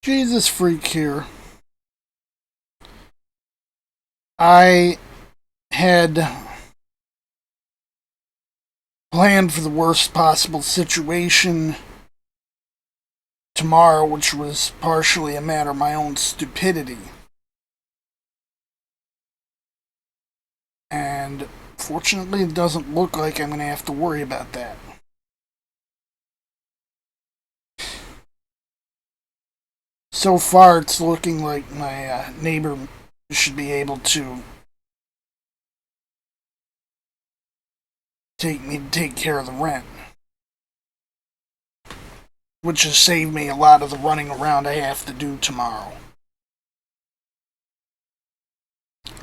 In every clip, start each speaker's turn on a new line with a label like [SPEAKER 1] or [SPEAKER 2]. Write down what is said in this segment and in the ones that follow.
[SPEAKER 1] Jesus freak here. I had planned for the worst possible situation tomorrow, which was partially a matter of my own stupidity. And fortunately, it doesn't look like I'm going to have to worry about that. So far, it's looking like my neighbor should be able to take care of the rent, which has saved me a lot of the running around I have to do tomorrow.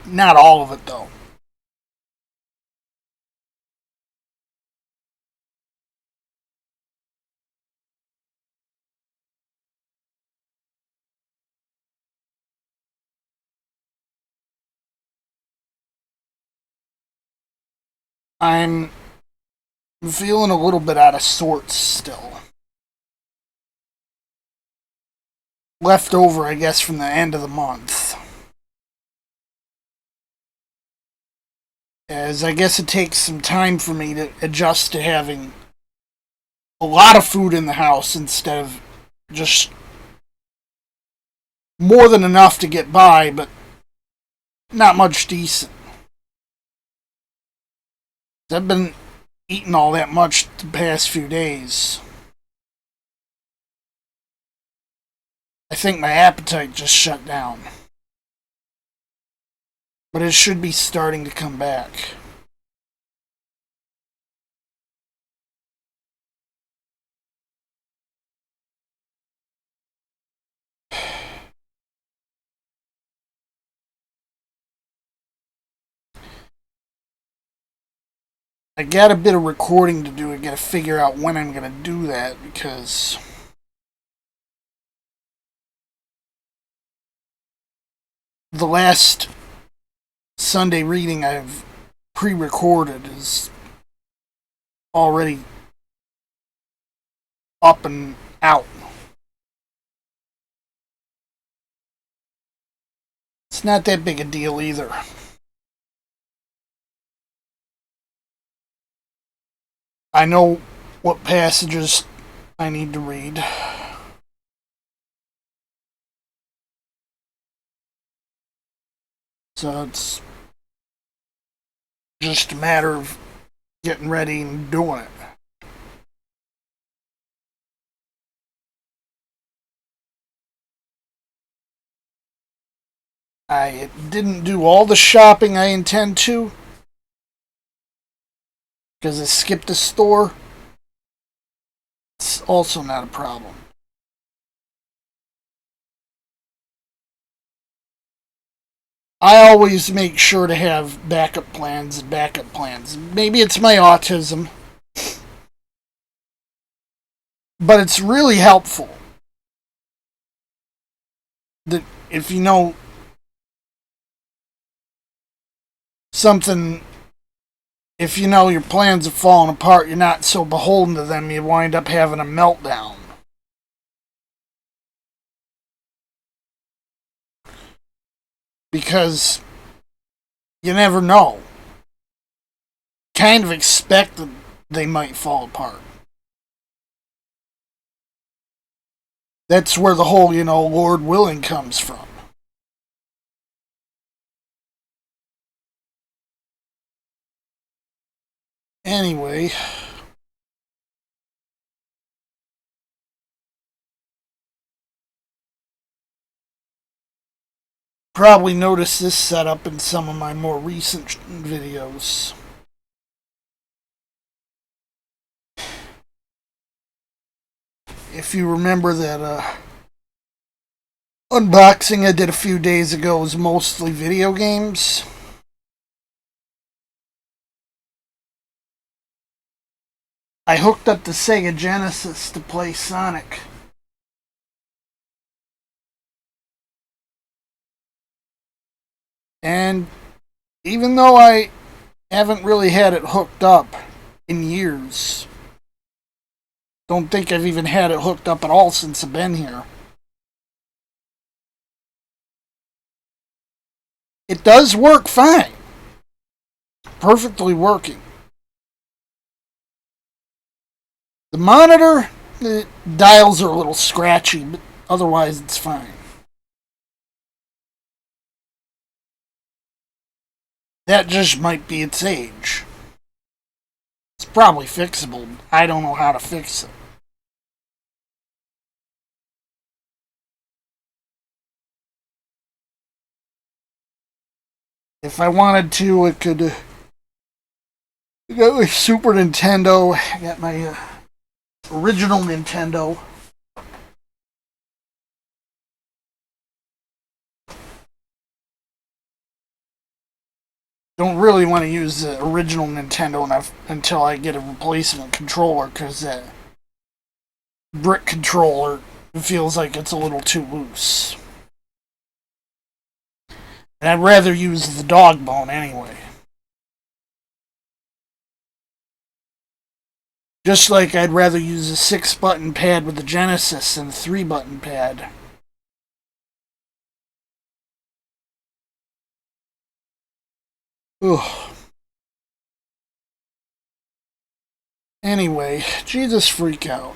[SPEAKER 1] Not all of it, though. I'm feeling a little bit out of sorts still. Left over, I guess, from the end of the month. As I guess it takes some time for me to adjust to having a lot of food in the house instead of just more than enough to get by, but not much decent. I've been eating all that much the past few days. I think my appetite just shut down. But it should be starting to come back. I got a bit of recording to do. I gotta figure out when I'm gonna do that because the last Sunday reading I've pre-recorded is already up and out. It's not that big a deal either. I know what passages I need to read. So it's just a matter of getting ready and doing it. I didn't do all the shopping I intend to because I skipped a store. It's also not a problem. I always make sure to have backup plans and backup plans. Maybe it's my autism, but it's really helpful that if you know something, if you know your plans are falling apart, you're not so beholden to them, you wind up having a meltdown. Because you never know. Kind of expect that they might fall apart. That's where the whole, Lord willing comes from. Anyway, probably noticed this setup in some of my more recent videos. If you remember that unboxing I did a few days ago was mostly video games. I hooked up the Sega Genesis to play Sonic. And even though I haven't really had it hooked up in years, don't think I've even had it hooked up at all since I've been here. It does work fine. Perfectly working. The monitor, the dials are a little scratchy, but otherwise it's fine. That just might be its age. It's probably fixable. I don't know how to fix it. If I wanted to, it could. I got my Super Nintendo. I got my original Nintendo. Don't really want to use the original Nintendo until I get a replacement controller, because that brick controller feels like it's a little too loose. And I'd rather use the dog bone anyway. Just like I'd rather use a 6-button pad with the Genesis than a 3-button pad. Ugh. Anyway, Jesus freak out.